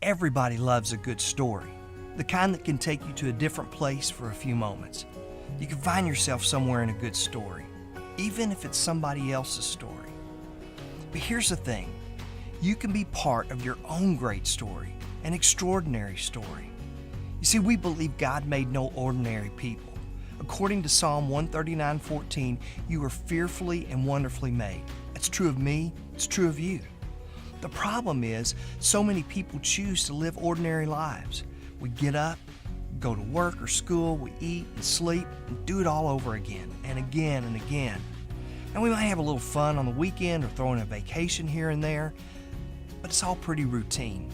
Everybody loves a good story, the kind that can take you to a different place for a few moments. You can find yourself somewhere in a good story, even if it's somebody else's story. But here's the thing, you can be part of your own great story, an extraordinary story. You see, we believe God made no ordinary people. According to Psalm 139:14, you are fearfully and wonderfully made. That's true of me, it's true of you. The problem is, so many people choose to live ordinary lives. We get up, go to work or school, we eat and sleep, and do it all over again and again and again. And we might have a little fun on the weekend or throw in a vacation here and there, but it's all pretty routine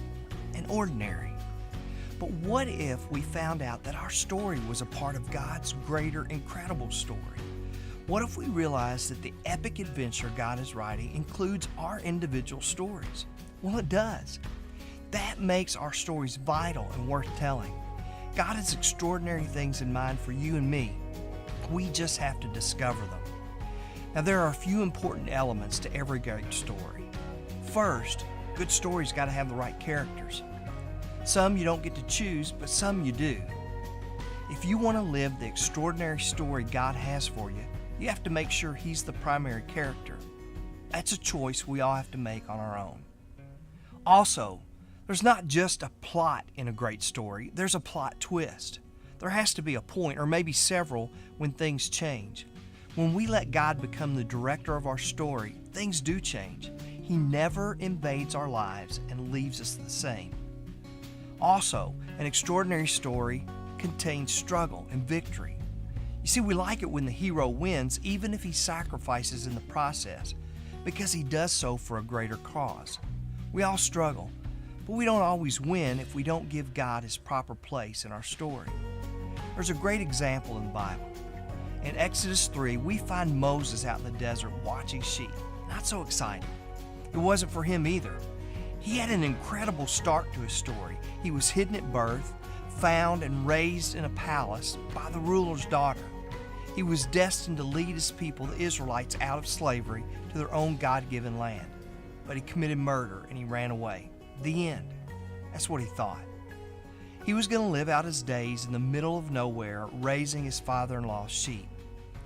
and ordinary. But what if we found out that our story was a part of God's greater, incredible story? What if we realized that the epic adventure God is writing includes our individual stories? Well, it does. That makes our stories vital and worth telling. God has extraordinary things in mind for you and me. We just have to discover them. Now, there are a few important elements to every great story. First, good stories got to have the right characters. Some you don't get to choose, but some you do. If you want to live the extraordinary story God has for you, you have to make sure He's the primary character. That's a choice we all have to make on our own. Also, there's not just a plot in a great story, there's a plot twist. There has to be a point, or maybe several, when things change. When we let God become the director of our story, things do change. He never invades our lives and leaves us the same. Also, an extraordinary story contains struggle and victory. You see, we like it when the hero wins, even if he sacrifices in the process, because he does so for a greater cause. We all struggle, but we don't always win if we don't give God His proper place in our story. There's a great example in the Bible. In Exodus 3, we find Moses out in the desert watching sheep. Not so exciting. It wasn't for him either. He had an incredible start to his story. He was hidden at birth, found and raised in a palace by the ruler's daughter. He was destined to lead his people, the Israelites, out of slavery to their own God-given land. But he committed murder and he ran away. The end. That's what he thought. He was going to live out his days in the middle of nowhere, raising his father-in-law's sheep.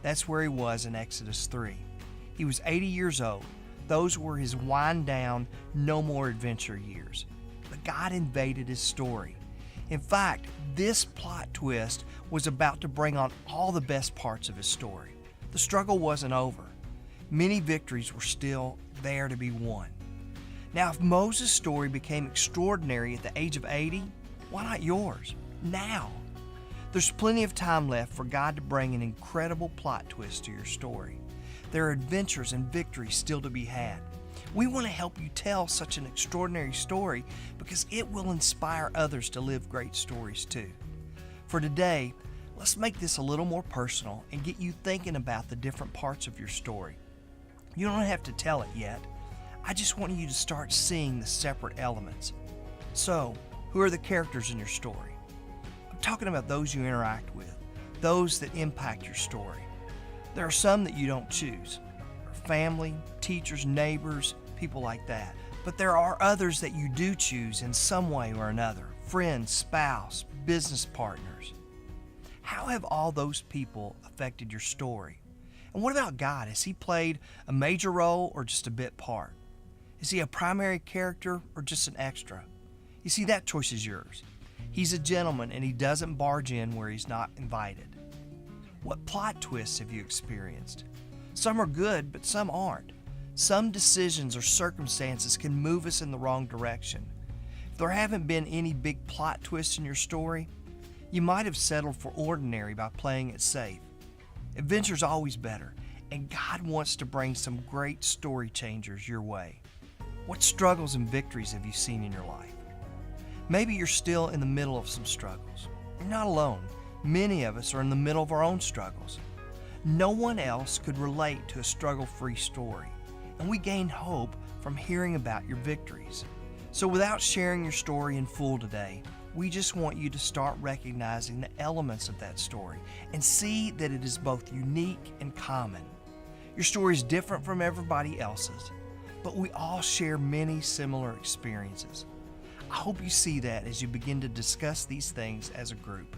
That's where he was in Exodus 3. He was 80 years old. Those were his wind-down, no more adventure years. But God invaded his story. In fact, this plot twist was about to bring on all the best parts of his story. The struggle wasn't over. Many victories were still there to be won. Now, if Moses' story became extraordinary at the age of 80, why not yours? Now. There's plenty of time left for God to bring an incredible plot twist to your story. There are adventures and victories still to be had. We want to help you tell such an extraordinary story because it will inspire others to live great stories too. For today, let's make this a little more personal and get you thinking about the different parts of your story. You don't have to tell it yet. I just want you to start seeing the separate elements. So, who are the characters in your story? I'm talking about those you interact with, those that impact your story. There are some that you don't choose. Family, teachers, neighbors, people like that. But there are others that you do choose in some way or another. Friends, spouse, business partners. How have all those people affected your story? And what about God? Has He played a major role or just a bit part? Is He a primary character or just an extra? You see, that choice is yours. He's a gentleman and He doesn't barge in where He's not invited. What plot twists have you experienced? Some are good, but some aren't. Some decisions or circumstances can move us in the wrong direction. If there haven't been any big plot twists in your story, you might have settled for ordinary by playing it safe. Adventure's always better, and God wants to bring some great story changers your way. What struggles and victories have you seen in your life? Maybe you're still in the middle of some struggles. You're not alone. Many of us are in the middle of our own struggles. No one else could relate to a struggle-free story, and we gain hope from hearing about your victories. So without sharing your story in full today, we just want you to start recognizing the elements of that story and see that it is both unique and common. Your story is different from everybody else's, but we all share many similar experiences. I hope you see that as you begin to discuss these things as a group.